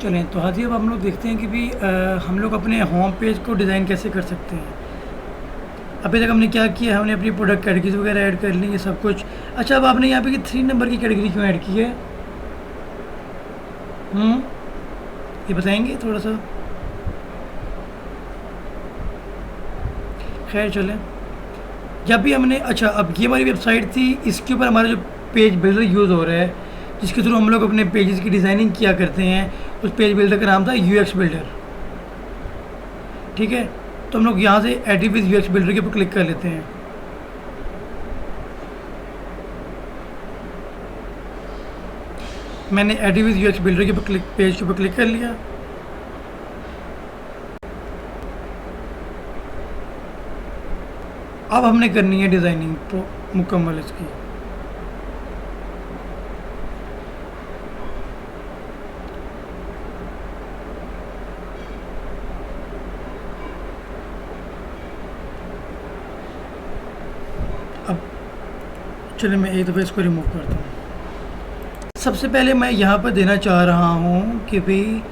चलें तो हाजी अब हम लोग देखते हैं कि भी हम लोग अपने होम पेज को डिज़ाइन कैसे कर सकते हैं। अभी तक हमने क्या किया, हमने अपनी प्रोडक्ट कैटेगरीज वगैरह ऐड कर ली, ये सब कुछ। अच्छा, अब आपने यहाँ पे कि 3 नंबर की कैटेगरी क्यों ऐड की है? ये बताएंगे थोड़ा सा? खैर चलें, जब भी हमने अच्छा अब ये हमारी वेबसाइट थी, इसके ऊपर हमारा जो पेज बिल्डर यूज़ हो रहा है, जिसके थ्रू हम लोग अपने पेजेस की डिज़ाइनिंग किया करते हैं, उस पेज बिल्डर का नाम था यूएक्स बिल्डर। ठीक है, तो हम लोग यहाँ से एडिट विद यूएक्स बिल्डर के ऊपर क्लिक कर लेते हैं। मैंने एडिट विद यूएक्स बिल्डर के ऊपर पेज के ऊपर क्लिक कर लिया। अब हमने करनी है डिज़ाइनिंग मुकम्मल इसकी। अब चलिए मैं एक दफ़ा इसको रिमूव करता हूँ। सबसे पहले मैं यहाँ पर देना चाह रहा हूँ कि भाई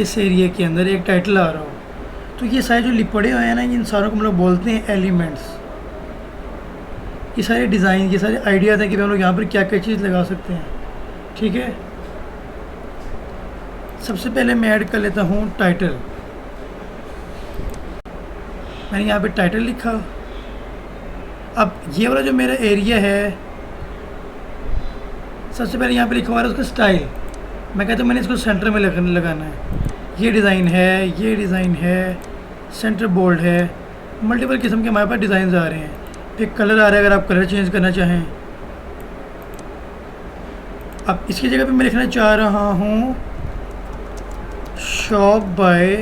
इस एरिया के अंदर एक टाइटल आ रहा हो। तो ये सारे जो पड़े हुए हैं ना, इन सारों को हम लोग बोलते हैं एलिमेंट्स। ये सारे डिज़ाइन, ये सारे आइडियाज़ हैं कि हम लोग यहाँ पर क्या क्या चीज़ लगा सकते हैं। ठीक है, सबसे पहले मैं ऐड कर लेता हूँ टाइटल। मैंने यहाँ पे टाइटल लिखा। अब ये वाला जो मेरा एरिया है, सबसे पहले यहाँ पे लिखा हुआ है उसका स्टाइल। मैं कहता हूँ मैंने इसको सेंटर में लगाना है। ये डिज़ाइन है, ये डिज़ाइन है, सेंटर बोल्ड है, मल्टीपल किस्म के हमारे पास डिज़ाइन आ रहे हैं। एक कलर आ रहा है, अगर आप कलर चेंज करना चाहें। अब इसकी जगह पे मैं लिखना चाह रहा हूँ शॉप बाय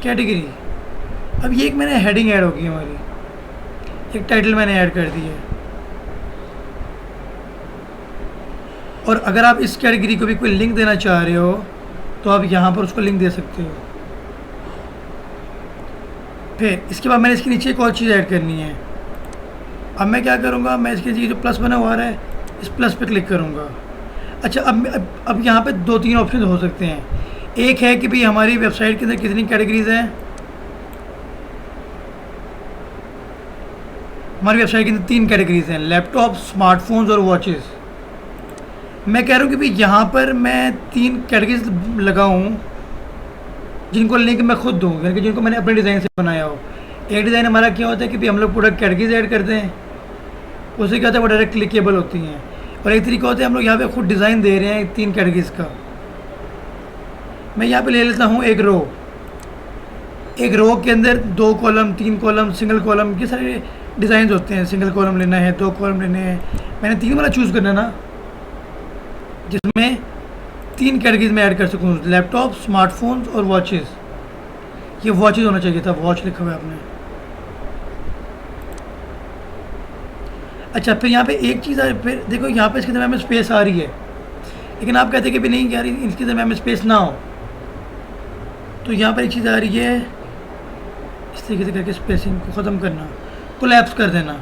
कैटेगरी। अब ये एक मैंने हेडिंग ऐड होगी हमारी, एक टाइटल मैंने ऐड कर दी है। और अगर आप इस कैटेगरी को भी कोई लिंक देना चाह रहे हो तो आप यहाँ पर उसको लिंक दे सकते हो। फिर इसके बाद मैंने इसके नीचे एक और चीज़ ऐड करनी है। अब मैं क्या करूँगा, मैं इसके नीचे जो प्लस बना हुआ है, इस प्लस पे क्लिक करूँगा। अच्छा, अब यहाँ पे 2-3 ऑप्शन हो सकते हैं। एक है कि भाई हमारी वेबसाइट के अंदर कितनी कैटेगरीज हैं। हमारी वेबसाइट के अंदर 3 कैटेगरीज हैं, लैपटॉप, स्मार्टफोन्स और वॉचेस। मैं कह रहा हूँ कि भाई यहाँ पर मैं 3 कैटेगरीज लगाऊँ जिनको लिंक मैं खुद दूँ, यानी कि जिनको मैंने अपने डिज़ाइन से बनाया हो। एक डिज़ाइन हमारा क्या होता है कि भाई हम लोग प्रोडक्ट कैटेगरीज ऐड करते हैं, उससे क्या होता है वो डायरेक्ट क्लिकेबल होती हैं। और एक तरीका होता है हम लोग यहाँ पे खुद डिज़ाइन दे रहे हैं 3 कैटेगरीज का। मैं यहाँ पे ले लेता हूँ एक रो। एक रो के अंदर 2 कॉलम, 3 कॉलम, सिंगल कॉलम, ये सारे डिज़ाइन होते हैं। सिंगल कॉलम लेना है, 2 कॉलम लेने हैं, मैंने 3 वाला चूज़ करना ना, जिसमें 3 कैटेगरीज में ऐड कर सकूँ, लैपटॉप, स्मार्टफोन्स और वॉचेस। ये वॉचेस होना चाहिए था, वॉच लिखा हुआ है आपने। अच्छा, फिर यहाँ पे एक चीज़ है, फिर देखो यहाँ पे इसके दरम्यान में स्पेस आ रही है, लेकिन आप कहते हैं कि भी नहीं यार इसके दरम्यान में स्पेस ना हो, तो यहाँ पर एक चीज़ आ रही है, इस तरीके से करके स्पेसिंग को ख़त्म करना, कोलैप्स कर देना।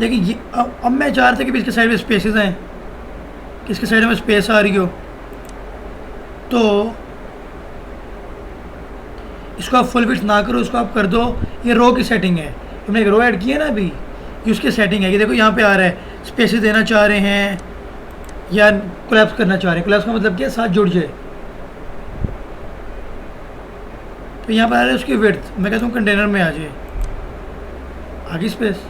लेकिन ये अब मैं चाह रहा था कि इसके साइड में स्पेसेस हैं, कि इसके साइड में स्पेस आ रही हो, तो इसको आप फुल विड्थ ना करो, इसको आप कर दो। ये रो की सेटिंग है, हमने एक रो ऐड की है ना अभी, ये उसकी सेटिंग है। कि देखो यहाँ पे आ रहा है स्पेसेस देना चाह रहे हैं या कोलैप्स करना चाह रहे हैं। कोलैप्स का मतलब क्या है, साथ जुड़ जाए। तो यहाँ पर आ रहा है उसकी विड्थ, मैं कहता हूँ कंटेनर में आ जाए, आगे स्पेस।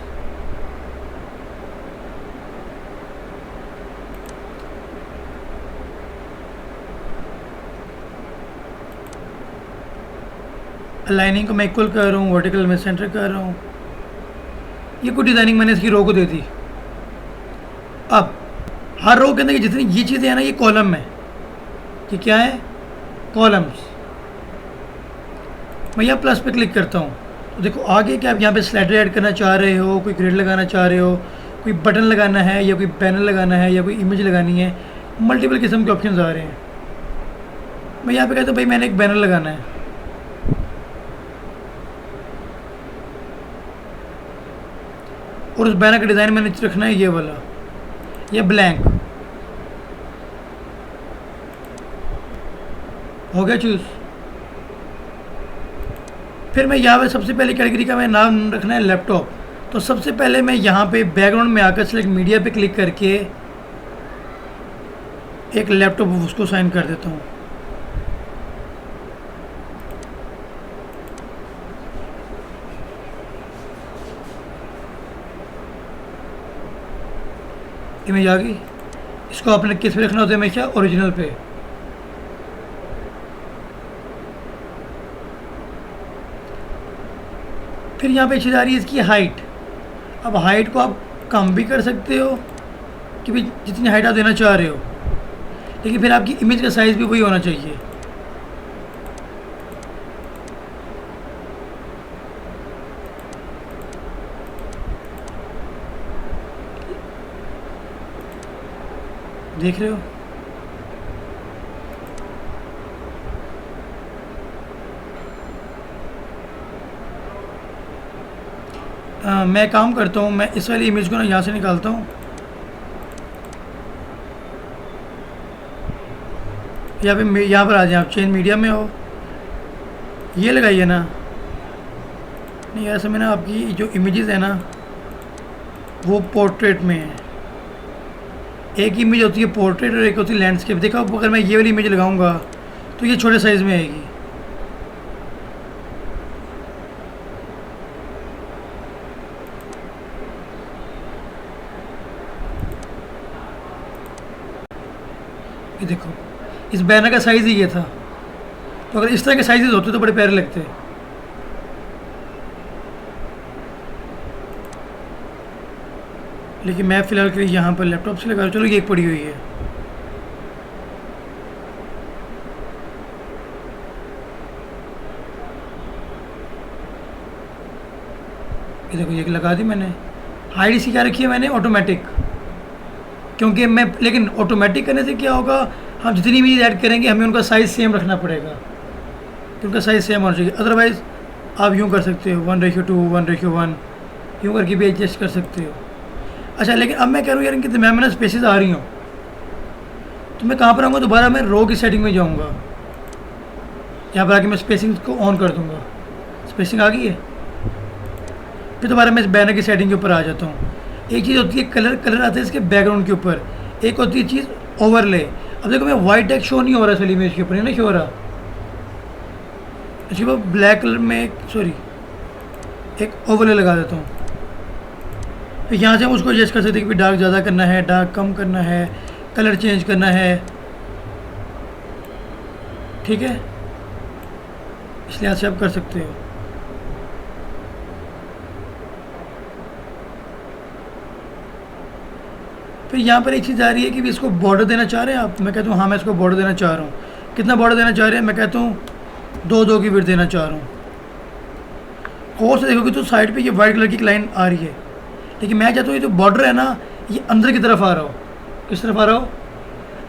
लाइनिंग को मैं इक्वल कर रहा हूँ, वर्टिकल में सेंटर कर रहा हूँ। ये कुछ डिज़ाइनिंग मैंने इसकी रो को दे दी। अब हर रो के अंदर जितनी ये चीज़ें हैं ना, ये कॉलम है। ये क्या है, कॉलम्स। मैं यहाँ प्लस पे क्लिक करता हूँ तो देखो आगे कि आप यहाँ पे स्लाइडर ऐड करना चाह रहे हो, कोई ग्रिड लगाना चाह रहे हो, कोई बटन लगाना है, या कोई बैनर लगाना है, या कोई इमेज लगानी है, मल्टीपल किस्म के ऑप्शन आ रहे हैं। मैं यहाँ पे कहता हूँ भाई मैंने एक बैनर लगाना है। और उस बैनर का डिज़ाइन मैंने रखना है ये वाला, ये ब्लैंक। हो गया चूज़। फिर मैं यहाँ पे सबसे पहले कैटेगरी का मैं नाम रखना है लैपटॉप। तो सबसे पहले मैं यहाँ पे बैकग्राउंड में आकर सेलेक्ट मीडिया पे क्लिक करके एक लैपटॉप उसको साइन कर देता हूँ। इमेज आ गई। इसको आपने किस पे रखना होता है हमेशा? ओरिजिनल पे। फिर यहाँ पे चीज़ आ रही है इसकी हाइट। अब हाइट को आप कम भी कर सकते हो कि भाई जितनी हाइट आप देना चाह रहे हो, लेकिन फिर आपकी इमेज का साइज़ भी वही होना चाहिए। देख रहे हो? मैं काम करता हूँ, मैं इस वाली इमेज को ना यहाँ से निकालता हूँ। यहाँ पर आ जाए आप, चेंज मीडिया में हो, ये लगाइए ना। नहीं ऐसे में ना आपकी जो इमेजेस है ना वो पोर्ट्रेट में है। एक इमेज होती है पोर्ट्रेट और एक होती है लैंडस्केप। देखो अब अगर मैं ये वाली इमेज लगाऊंगा तो ये छोटे साइज़ में आएगी। ये देखो, इस बैनर का साइज़ ही ये था। तो अगर इस तरह के साइजेस होते तो बड़े प्यारे लगते। लेकिन मैं फ़िलहाल के लिए यहाँ पर लैपटॉप से लगा, चलो ये एक पड़ी हुई है। ये देखो ये लगा दी मैंने। हाइट इसकी क्या रखी है मैंने? ऑटोमेटिक। क्योंकि मैं, लेकिन ऑटोमेटिक करने से क्या होगा, हम जितनी भी ऐड करेंगे हमें उनका साइज़ सेम रखना पड़ेगा। उनका साइज़ सेम होना चाहिए। अदरवाइज़ आप यूँ कर सकते हो 1:2, 1:1, यूँ करके भी एडजस्ट कर सकते हो। अच्छा, लेकिन अब मैं कह रहा हूँ यार इनकी दरम्यान में ना स्पेसेस आ रही हूँ, तो मैं कहाँ पर आऊँगा? दोबारा मैं रो की सेटिंग में जाऊँगा। यहाँ पर आके मैं स्पेसिंग को ऑन कर दूँगा। स्पेसिंग आ गई है। फिर दोबारा मैं इस बैनर की सेटिंग के ऊपर आ जाता हूँ। एक चीज़ होती है कलर आता है इसके बैकग्राउंड के ऊपर। एक होती है चीज़ ओवरले। अब देखो मैं वाइट टेक्स्ट शो नहीं हो रहा है इमेज के ऊपर, है ना, शो हो रहा। इसके बाद ब्लैक कलर में एक ओवरले लगा देता हूँ। तो यहाँ से हम उसको एडजस्ट कर सकते हैं कि डार्क ज़्यादा करना है, डार्क कम करना है, कलर चेंज करना है। ठीक है, इसलिए ऐसे आप कर सकते हो। फिर यहाँ पर एक चीज़ आ रही है कि इसको बॉर्डर देना चाह रहे हैं आप। मैं कहता हूँ हाँ मैं इसको बॉर्डर देना चाह रहा हूँ। कितना बॉर्डर देना चाह रहे हैं? मैं कहता हूँ 2-2 की विड्थ देना चाह रहा हूँ। और से देखोगे तो साइड पे ये वाइट कलर की एक लाइन आ रही है, लेकिन मैं चाहता हूँ ये जो बॉर्डर है ना ये अंदर की तरफ आ रहा हो। किस तरफ आ रहा हो?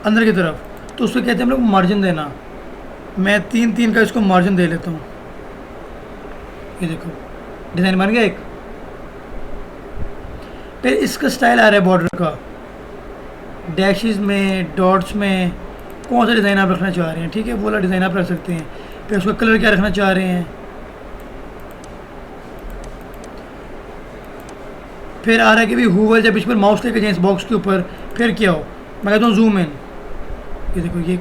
अंदर की तरफ। तो उसको कहते हैं हम लोग मार्जिन देना। मैं 3-3 का इसको मार्जिन दे लेता हूँ। ये देखो डिज़ाइन बन गया एक। फिर इसका स्टाइल आ रहा है बॉर्डर का, डैशेस में, डॉट्स में, कौन सा डिज़ाइन आप रखना चाह रहे हैं। ठीक है, वो वाला डिज़ाइन आप रख सकते हैं। फिर उसका कलर क्या रखना चाह रहे हैं। फिर आ रहा है कि भाई हूवर जब इस पर माउस लेके जाए इस बॉक्स के ऊपर फिर क्या हो। मैं कहता हूँ जूम इन। ये देखो ये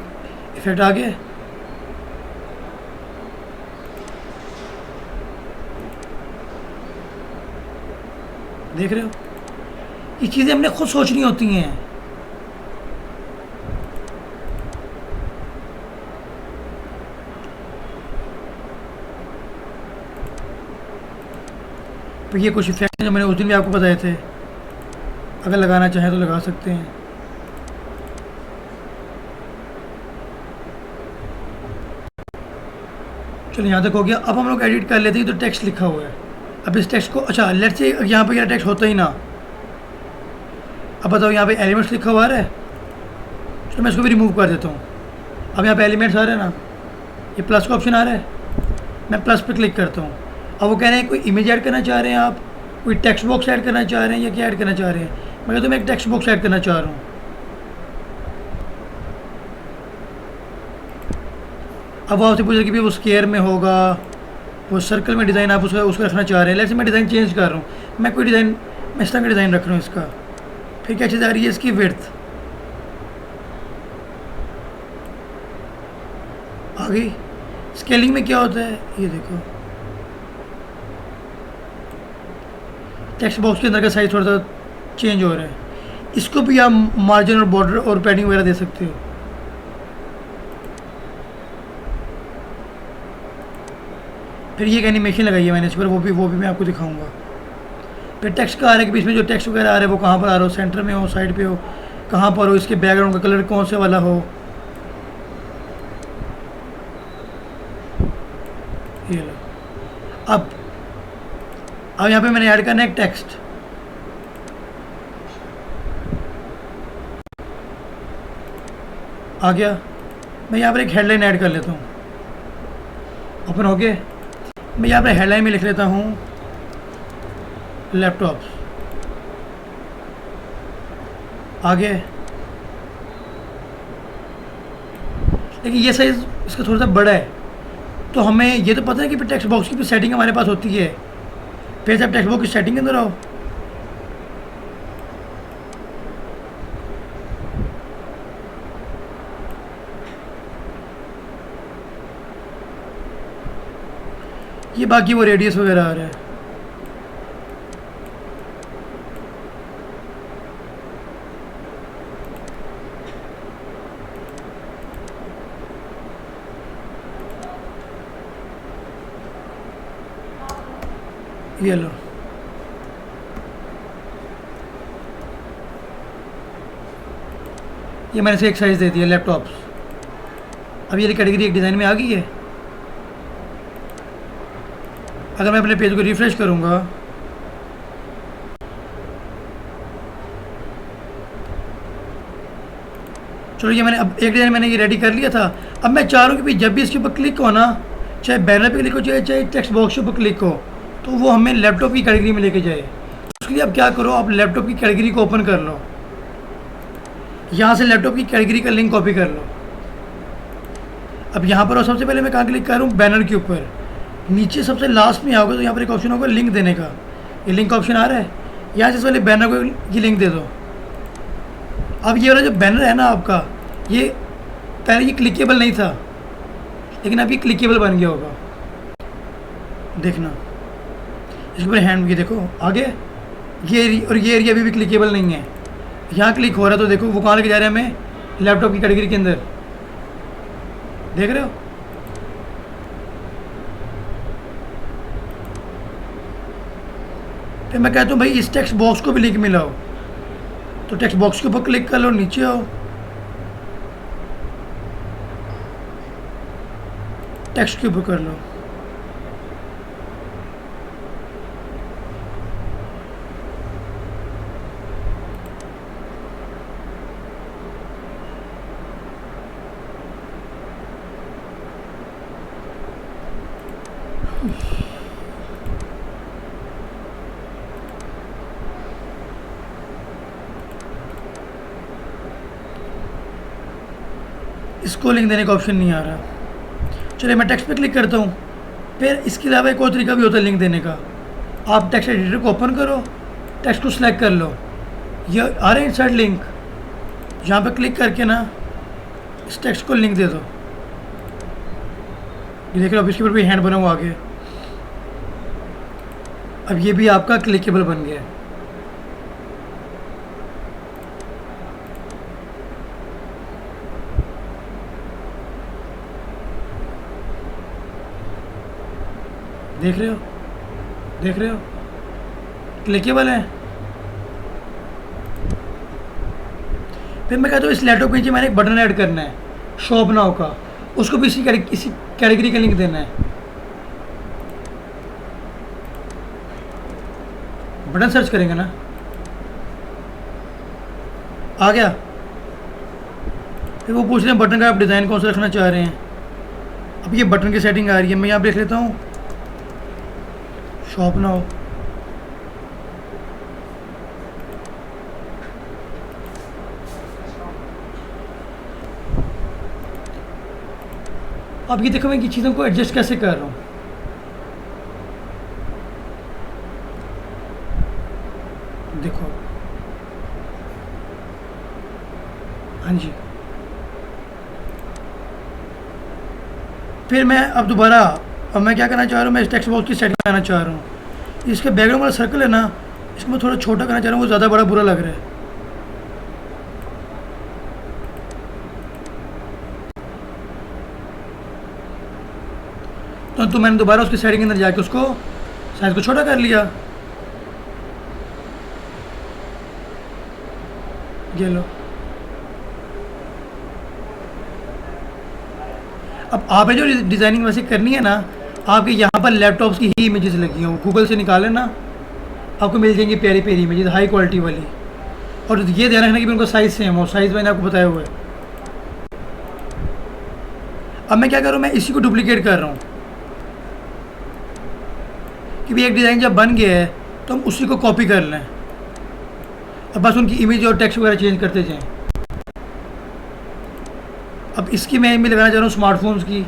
इफेक्ट आ गया। देख रहे हो, ये चीज़ें हमने खुद सोचनी होती हैं। तो ये कुछ इफेक्ट हैं जो मैंने उस दिन भी आपको बताए थे। अगर लगाना चाहें तो लगा सकते हैं। चलो यहाँ तक हो गया। अब हम लोग एडिट कर लेते हैं। तो टेक्स्ट लिखा हुआ है। अब इस टेक्स्ट को, अच्छा लेट्स से यहाँ पे टेक्स्ट होता ही ना। अब बताओ यहाँ पे एलिमेंट्स लिखा हुआ है, तो मैं इसको भी रिमूव कर देता हूँ। अब यहाँ पे एलिमेंट्स आ रहे हैं ना, ये प्लस का ऑप्शन आ रहा है, मैं प्लस पे क्लिक करता हूँ। अब वो कह रहे हैं कोई इमेज ऐड करना चाह रहे हैं आप, कोई टेक्स्ट बॉक्स ऐड करना चाह रहे हैं या क्या ऐड करना चाह रहे हैं? मैं कहता हूँ मैं एक टेक्स्ट बॉक्स ऐड करना चाह रहा हूँ। अब वो आपसे पूछा कि भाई वो स्क्वायर में होगा, वो सर्कल में डिज़ाइन आप उसको रखना चाह रहे हैं। लेट्स से मैं डिज़ाइन चेंज कर रहा हूँ, मैं कोई डिज़ाइन मैं इस तरह का डिज़ाइन रख रहा हूँ इसका। फिर क्या चीज़ आ रही है इसकी विड्थ आ गई। स्केलिंग में क्या होता है ये देखो, टेक्स्ट बॉक्स के अंदर का साइज थोड़ा सा चेंज हो रहा है। इसको भी आप मार्जिन और बॉर्डर और पैडिंग वगैरह दे सकते हो। फिर ये एक एनिमेशन लगाई है मैंने इस पर, वो भी मैं आपको दिखाऊंगा। फिर टेक्स्ट का आ रहा है कि बीच में जो टेक्स्ट वगैरह आ रहा है वो कहाँ पर आ रहा हो, सेंटर में हो, साइड पे हो, कहाँ पर हो, इसके बैकग्राउंड का कलर कौन से वाला हो। ये लो। अब यहाँ पे मैंने ऐड करना है एक टेक्स्ट। आ गया। मैं यहाँ पर एक हेडलाइन ऐड कर लेता हूँ। ओपन हो गया। मैं यहाँ पर हेडलाइन में लिख लेता हूँ लैपटॉप्स। आगे लेकिन ये साइज़ इसका थोड़ा सा बड़ा है, तो हमें ये तो पता है कि टेक्स्ट बॉक्स की भी सेटिंग हमारे पास होती है। फिर से आप टेक्स्ट बॉक्स की सेटिंग के अंदर आओ। ये बाकी वो रेडियस वगैरह आ रहा है। ये लो। ये मैंने से एक साइज दे दिया लैपटॉप्स। अब ये कैटेगरी एक डिज़ाइन में आ गई है। अगर मैं अपने पेज को रिफ्रेश करूँगा चलो ये मैंने अब एक डिज़ाइन मैंने ये रेडी कर लिया था। अब मैं चाह रहा हूँ कि जब भी इसके ऊपर क्लिक हो ना, चाहे बैनर पे क्लिक हो चाहे टेक्स्ट बॉक्स के ऊपर क्लिक हो, तो वो हमें लैपटॉप की कैटेगरी में लेके जाए। उसके लिए अब क्या करो, आप लैपटॉप की कैटेगरी को ओपन कर लो। यहाँ से लैपटॉप की कैटेगरी का लिंक कॉपी कर लो। अब यहाँ पर सबसे पहले मैं कहाँ क्लिक कर रहा हूँ, बैनर के ऊपर। नीचे सबसे लास्ट में आओगे तो यहाँ पर एक ऑप्शन होगा लिंक देने का। ये लिंक ऑप्शन आ रहा है, यहाँ से पहले बैनर को ये लिंक दे दो। अब ये वाला जो बैनर है ना आपका, ये पहले ये क्लिकेबल नहीं था, लेकिन अब ये क्लिकेबल बन गया होगा। देखना इसके ऊपर हैंड की देखो आगे, ये एरिया अभी भी क्लिकेबल नहीं है। यहाँ क्लिक हो रहा है तो देखो वो कहाँ लेके जा रहे हैं हमें, लैपटॉप की कैटेगरी के अंदर। देख रहे हो? फिर मैं कहता हूँ भाई इस टेक्स्ट बॉक्स को भी लिंक मिलाओ, तो टेक्स्ट बॉक्स के ऊपर क्लिक कर लो, नीचे आओ, टेक्स्ट के ऊपर कर लो। इसको लिंक देने का ऑप्शन नहीं आ रहा। चलिए मैं टेक्स्ट पे क्लिक करता हूँ। फिर इसके अलावा एक और तरीका भी होता है लिंक देने का। आप टेक्स्ट एडिटर को ओपन करो, टेक्स्ट को सिलेक्ट कर लो, ये आ रहा है इंसर्ट लिंक, यहाँ पे क्लिक करके ना इस टेक्स्ट को लिंक दे दो। ये देख लो अब इसके ऊपर भी हैंड बना हुआ आगे। अब ये भी आपका क्लिकेबल बन गया है। देख रहे हो, देख रहे हो, क्लिकेबल है। फिर मैं कहता हूँ इस लैपटॉप के नीचे मैंने एक बटन ऐड करना है शॉप नाउ का, उसको भी इसी कैटेगरी का लिंक देना है। बटन सर्च करेंगे ना, आ गया। फिर वो पूछ रहे हैं बटन का आप डिज़ाइन कौन सा रखना चाह रहे हैं। अब ये बटन की सेटिंग आ रही है, मैं यहाँ पे देख लेता हूँ शॉप नाउ। अब ये देखो मैं ये चीज़ों को एडजस्ट कैसे कर रहा हूँ। देखो, हाँ जी। फिर मैं अब दोबारा, अब मैं क्या करना चाह रहा हूँ, मैं इस टेक्स्ट बॉक्स की सेटिंग करना चाह रहा हूँ। इसके बैकग्राउंड वाला सर्कल है ना, इसको मैं थोड़ा छोटा करना चाह रहा हूँ, वो ज़्यादा बड़ा बुरा लग रहा है। तो मैंने दोबारा उसकी सेटिंग के अंदर जाके उसको साइज को छोटा कर लिया। ये लो। अब आपने जो डिज़ाइनिंग वैसे करनी है ना, आपके यहाँ पर लैपटॉप्स की ही इमेजेस लगी हों, गूगल से निकालें ना, आपको मिल जाएंगी प्यारी प्यारी इमेजेस हाई क्वालिटी वाली। और ये ध्यान रखना कि उनका साइज़ सेम हो, साइज़ मैंने आपको बताया हुआ है। अब मैं क्या कर रहा हूँ, मैं इसी को डुप्लीकेट कर रहा हूँ कि भाई एक डिज़ाइन जब बन गया है तो हम उसी को कॉपी कर लें, अब बस उनकी इमेज और टेक्स्ट वगैरह चेंज करते जाएं। अब इसकी मैं इमेज लगाना चाह रहा हूँ स्मार्टफोन्स की।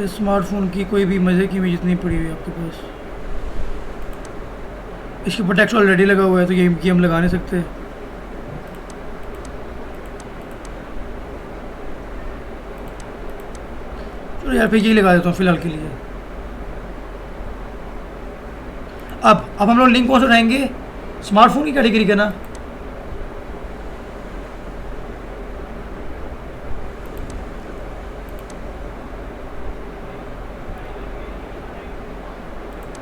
स्मार्टफोन की कोई भी मज़े की इमेज नहीं पड़ी हुई आपके पास। इसके ऊपर टेक्स्ट ऑलरेडी लगा हुआ है तो ये हम लगा नहीं सकते। चलो यार फिर यही लगा देता हूँ फ़िलहाल के लिए। अब हम लोग लिंक कौन सा उठाएंगे, स्मार्टफोन की कैटेगरी का ना।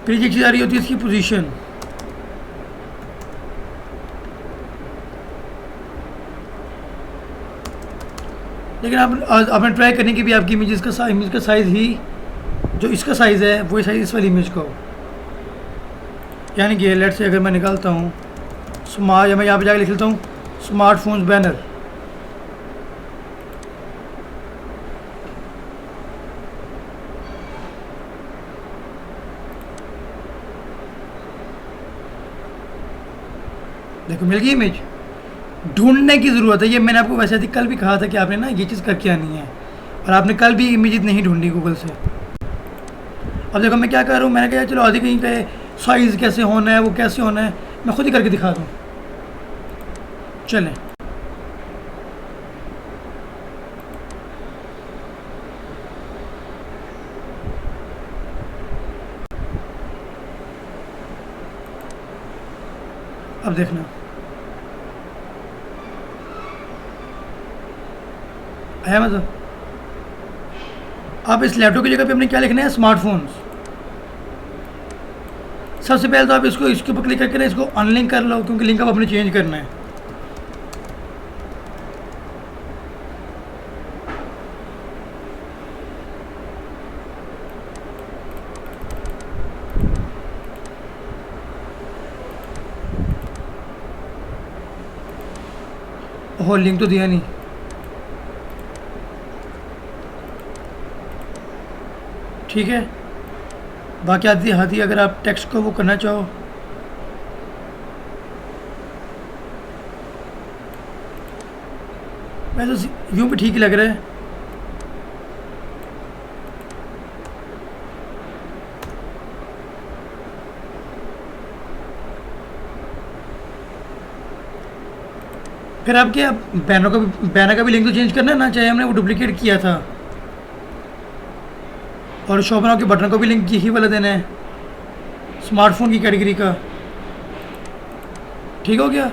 फिर ये चीज़ आ रही होती है इसकी पोजीशन। लेकिन आपने ट्राई करने की भी आपकी इमेज का साइज़ ही जो इसका साइज़ है वही साइज़ इस वाली इमेज का हो। यानी कि लेट से अगर मैं निकालता हूँ स्मार्ट, या मैं यहाँ पे जाकर लिख लेता हूँ स्मार्टफोन्स बैनर। देखो मिल गई इमेज। ढूंढने की ज़रूरत है, ये मैंने आपको वैसे ही कल भी कहा था कि आपने ना ये चीज़ करके आनी है, और आपने कल भी इमेज नहीं ढूंढी गूगल से। अब देखो मैं क्या कर रहा हूँ, मैंने कहा चलो आधे कहीं पे साइज़ कैसे होना है, वो कैसे होना है, मैं खुद ही करके दिखा दूँ। चलें, अब देखना है मतलब। आप इस लैपटॉप की जगह पे अपने क्या लिखना है, स्मार्टफोन्स। सबसे पहले तो आप इसके ऊपर क्लिक करके ना इसको अनलिंक कर लो, क्योंकि लिंक आप अपने चेंज करना है। ओह लिंक तो दिया नहीं। ठीक है, बाकी आती हाथी अगर आप टेक्स्ट को वो करना चाहो। मैं तो यूँ भी ठीक लग रहा है। फिर आप क्या बैनर का भी लिंक तो चेंज करना है ना, चाहे हमने वो डुप्लीकेट किया था। और शॉपनाउ के बटन को भी लिंक यही वाला देना है, स्मार्टफोन की कैटेगरी का। ठीक हो गया।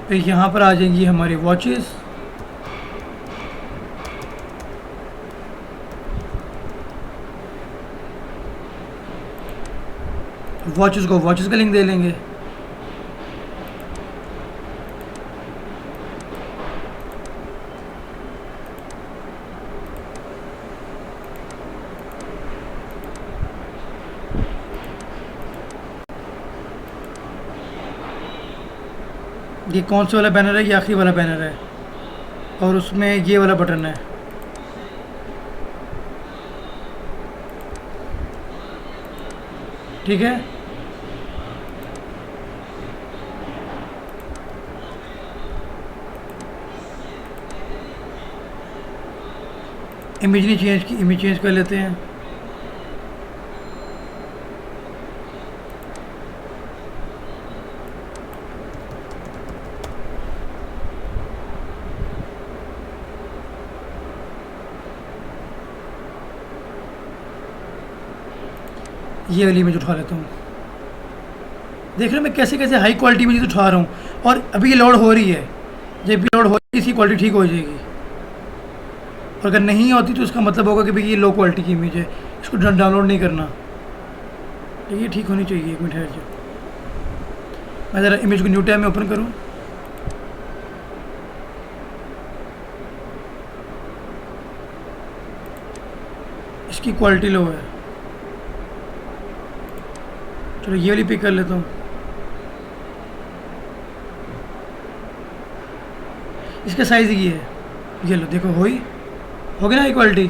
फिर यहाँ पर आ जाएंगी हमारी वॉचेस। वॉचेस को वॉचेस का लिंक दे लेंगे। ये कौन सा वाला बैनर है? ये आखिरी वाला बैनर है और उसमें ये वाला बटन है। ठीक है, इमेज नहीं चेंज की, इमेज चेंज कर लेते हैं। ये वाली इमेज उठा लेता हूँ। देख रहे हो मैं कैसे कैसे हाई क्वालिटी इमेज उठा रहा हूँ, और अभी ये लोड हो रही है। जब भी लोड हो रही है इसकी क्वालिटी ठीक हो जाएगी, और अगर नहीं होती तो इसका मतलब होगा कि भाई ये लो क्वालिटी की इमेज है, इसको डाउनलोड नहीं करना। ये ठीक होनी चाहिए। एक मिनट ठहर जाओ, मैं ज़रा इमेज को न्यू टैब में ओपन करूँ। इसकी क्वालिटी लो है, चलो ये वाली पिक कर लेता हूँ। इसका साइज़ ये है, ये लो देखो हो गया ना ये क्वालिटी।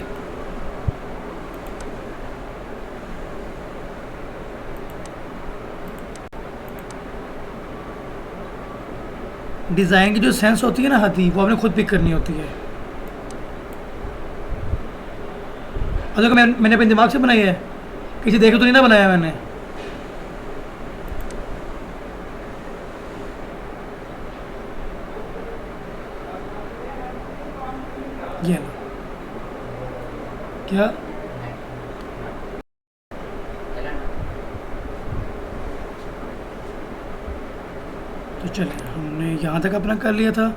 डिज़ाइन की जो सेंस होती है ना हाथी, वो आपने खुद पिक करनी होती है। और देखो मैंने अपने दिमाग से बनाई है, किसी देखे तो नहीं ना बनाया मैंने। ये लो, क्या तो चले, हमने यहाँ तक अपना कर लिया था।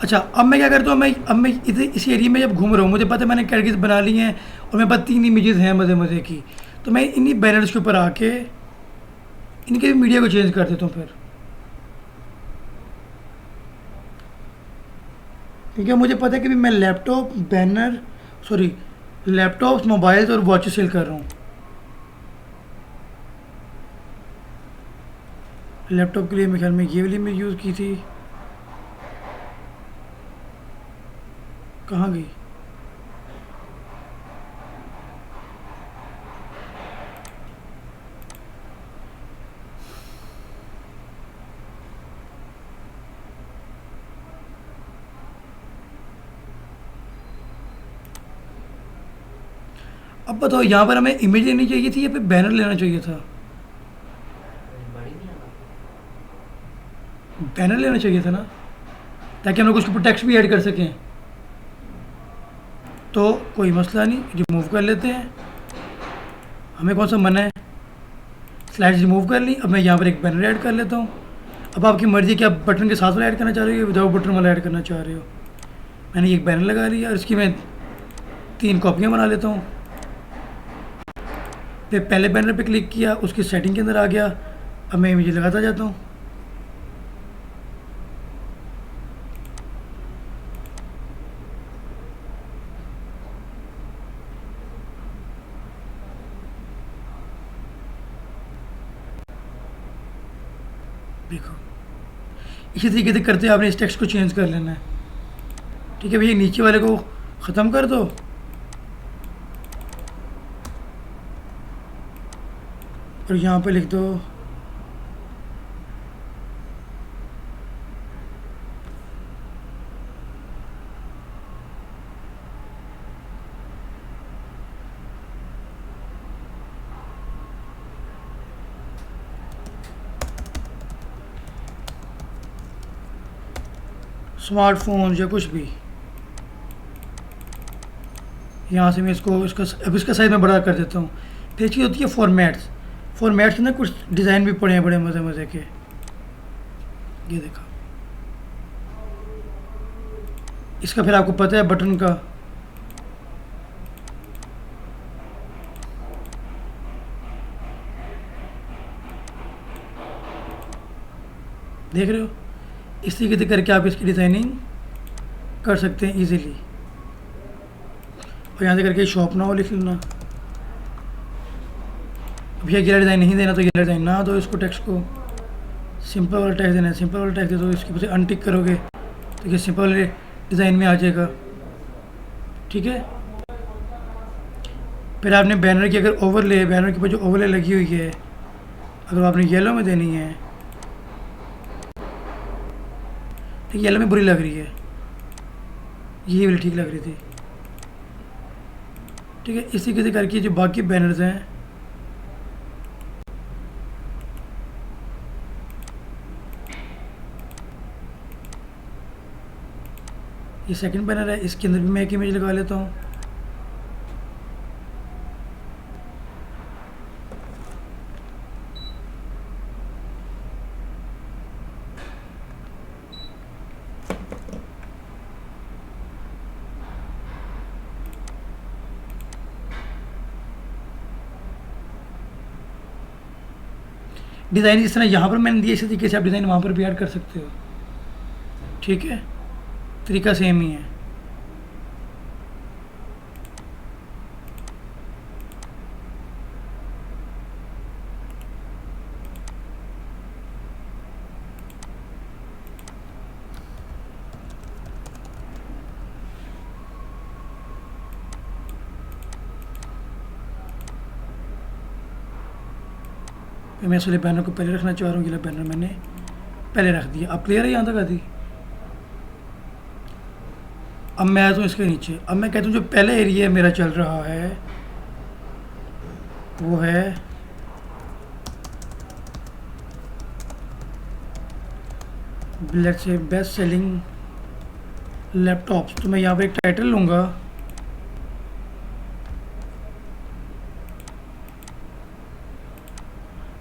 अच्छा अब मैं क्या करता हूँ, अब मैं इस एरिया में जब घूम रहा हूँ, मुझे पता है मैंने कैटेगरीज बना ली हैं और मेरे पास 3 इमेजेस हैं मज़े मज़े की, तो मैं इन्हीं बैनर्स के ऊपर आके इनके मीडिया को चेंज कर देता हूँ फिर। क्योंकि मुझे पता है कि भी मैं लैपटॉप बैनर लैपटॉप्स मोबाइल्स और वॉचेस सेल कर रहा हूँ। लैपटॉप के लिए मेरे ख्याल में ये वाली मैं यूज़ की थी, कहाँ गई? अब बताओ यहाँ पर हमें इमेज लेनी चाहिए थी या फिर बैनर लेना चाहिए था? बैनर लेना चाहिए था ना, ताकि हम लोग उसके ऊपर टेक्स्ट भी ऐड कर सकें। तो कोई मसला नहीं, रिमूव कर लेते हैं। हमें कौन सा मना है? स्लाइड्स रिमूव कर ली। अब मैं यहाँ पर एक बैनर ऐड कर लेता हूँ। अब आपकी मर्ज़ी कि आप बटन के साथ वाला ऐड करना चाह रहे हो या विदाउट बटन वाला ऐड करना चाह रहे हो। मैंने एक बैनर लगा लिया और इसकी मैं 3 कॉपियाँ बना लेता हूँ। फिर पहले बैनर पे क्लिक किया, उसकी सेटिंग के अंदर आ गया। अब मैं इमेज लगाता जाता हूँ। देखो इसी तरीके से करते आपने इस टेक्स्ट को चेंज कर लेना है। ठीक है भैया, नीचे वाले को ख़त्म कर दो और यहाँ पे लिख दो स्मार्टफोन या कुछ भी। यहाँ से मैं अब इसका साइज़ मैं बड़ा कर देता हूँ। फिर चीज़ होती है फॉर्मेट्स में कुछ डिज़ाइन भी पड़े हैं बड़े मज़े मज़े के। ये देखो, इसका फिर आपको पता है बटन का, देख रहे हो? इस तरीके से करके आप इसकी डिज़ाइनिंग कर सकते हैं इजीली। और यहाँ से करके शॉप ना हो लिख लेना। भैया ये डिज़ाइन नहीं देना तो ये डिज़ाइन ना दो, इसको टेक्स्ट को सिंपल वाला टैग देना है, सिंपल वाला टैग दे दो, इसके ऊपर अनटिक करोगे तो ये सिंपल वाले डिज़ाइन में आ जाएगा। ठीक है, फिर आपने बैनर की अगर ओवरले, बैनर के ऊपर जो ओवरले लगी हुई है अगर आपने येलो में देनी है, ठीक, येलो में बुरी लग रही है, ये वाली ठीक लग रही थी। ठीक है, इसी तरीके से करके जो बाकी बैनर्स हैं ये सेकंड बैनर है, इसके अंदर भी मैं एक इमेज लगा लेता हूँ। डिज़ाइन जिस तरह यहाँ पर मैंने दिया इसी तरीके से आप डिज़ाइन वहाँ पर भी ऐड कर सकते हो। ठीक है, तरीका सेम ही है। फिर मैं इसलिए बैनर को पहले रखना चाह रहा हूँ, ये बैनर मैंने पहले रख दिया। अब क्लियर है यहाँ तक आती। अब मैं आता हूँ इसके नीचे। अब मैं कहता हूँ जो पहले एरिया मेरा चल रहा है वो है let's say best selling laptops. तो मैं यहाँ पर एक टाइटल लूँगा,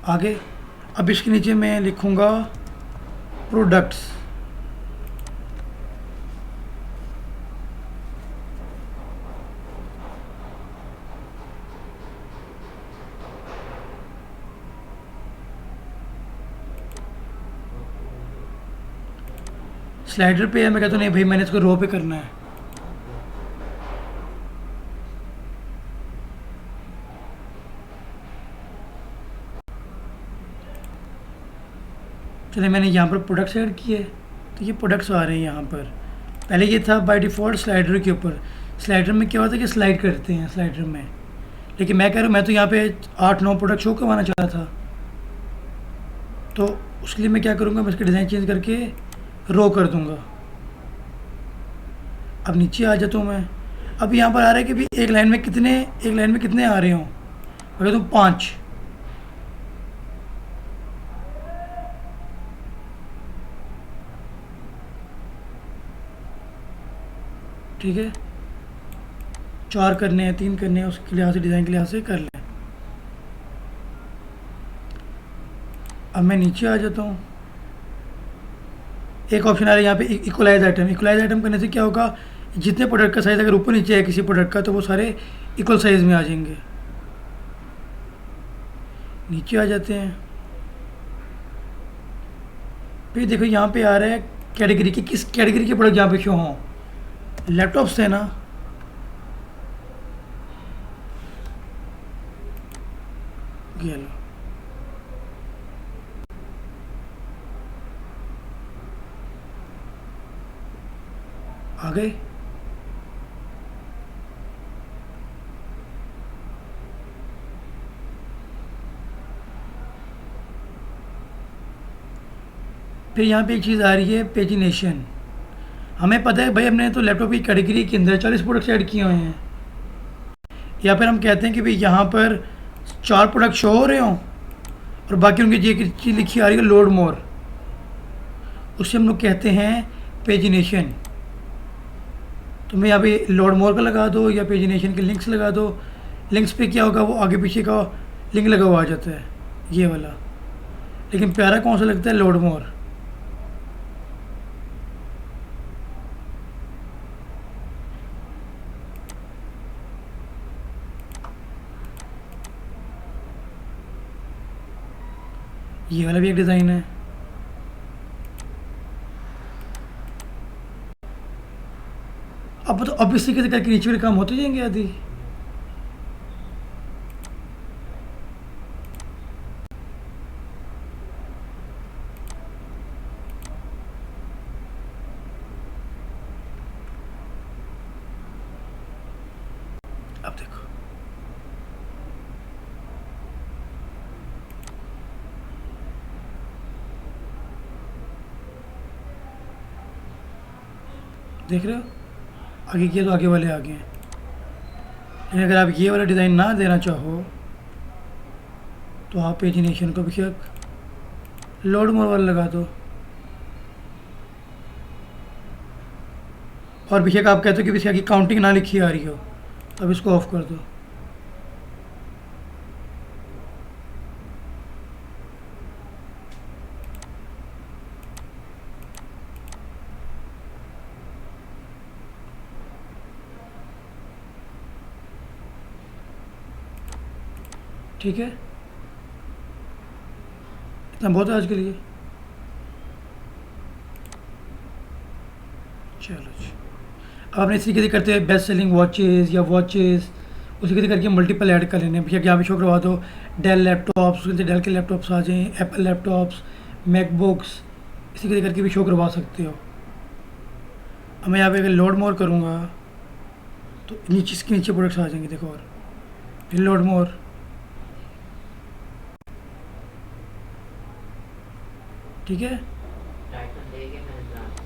आगे अब इसके नीचे मैं लिखूँगा प्रोडक्ट्स। स्लाइडर पे है, मैं कहता हूँ नहीं भाई मैंने इसको रो पे करना है। चलिए मैंने यहाँ पर प्रोडक्ट्स ऐड किए तो ये प्रोडक्ट्स आ रहे हैं यहाँ पर। पहले ये था बाय डिफ़ॉल्ट स्लाइडर के ऊपर। स्लाइडर में क्या होता है कि स्लाइड करते हैं स्लाइडर में, लेकिन मैं कह रहा हूँ मैं तो यहाँ पे 8-9 प्रोडक्ट शो करवाना चाह रहा था, तो उसके लिए मैं क्या करूँगा, मैं इसका डिज़ाइन चेंज करके रो कर दूँगा। अब नीचे आ जाता हूँ मैं। अब यहाँ पर आ रहा है कि भाई एक लाइन में कितने आ रहे हों, अगर तुम 5, ठीक है, 4 करने हैं, 3 करने हैं, उसके लिहाज से डिज़ाइन के लिहाज से कर लें। अब मैं नीचे आ जाता हूँ। एक ऑप्शन आ रहा है यहाँ पे इक्वलाइज आइटम। इक्वलाइज आइटम करने से क्या होगा, जितने प्रोडक्ट का साइज़ अगर ऊपर नीचे है किसी प्रोडक्ट का तो वो सारे इक्वल साइज़ में आ जाएंगे। नीचे आ जाते हैं, फिर देखो यहाँ पे आ रहा है कैटेगरी की, किस कैटेगरी के प्रोडक्ट यहाँ पे शो हों। लैपटॉप्स है ना, ये लो, आ गए। फिर यहाँ पे एक चीज़ आ रही है पेजिनेशन। हमें पता है भाई हमने तो लैपटॉप की कैटेगरी के अंदर 40 प्रोडक्ट्स ऐड किए हुए हैं, या फिर हम कहते हैं कि भाई यहाँ पर 4 प्रोडक्ट शो हो रहे हों और बाकी उनकी जो चीज़ लिखी आ रही है लोड मोर, उससे हम लोग कहते हैं पेजिनेशन। तो मैं यहाँ पे लोड मोर का लगा दो या पेजिनेशन के लिंक्स लगा दो। लिंक्स पे क्या होगा, वो आगे पीछे का लिंक लगा हुआ आ जाता है ये वाला, लेकिन प्यारा कौन सा लगता है, लोड मोर। ये वाला भी एक डिज़ाइन है। अब तो अब इसी के करके नीचे वाले काम होते जाएंगे आदि। अब देखो, देख रहे हो, आगे किए तो आगे वाले आ गए हैं। लेकिन अगर आप ये वाला डिज़ाइन ना देना चाहो तो आप पेजिनेशन को बेशक लोड मोर वाला लगा दो, और बेशक आप कहते हो कि बेशक की काउंटिंग ना लिखी आ रही हो, अब इसको ऑफ कर दो। ठीक है, इतना बहुत है आज के लिए। चलो जी, अब आपने इसी तरीके से करते हैं बेस्ट सेलिंग वॉचेज़ या वॉचेज़, उसी के करके मल्टीपल ऐड कर लेने हैं। भैया यहाँ पे शो करवा दो डेल लैपटॉप्स, उसके डेल के लैपटॉप्स आ जाएँ, एप्पल लैपटॉप्स, मैकबुक्स, इसी के करके भी शो करवा सकते हो। अब मैं यहाँ पे अगर लोड मोर करूँगा तो नीचे, इसके नीचे प्रोडक्ट्स आ जाएंगे, देखो, और फिर लोड मोर, ठीक है। टाइटल देके मैंने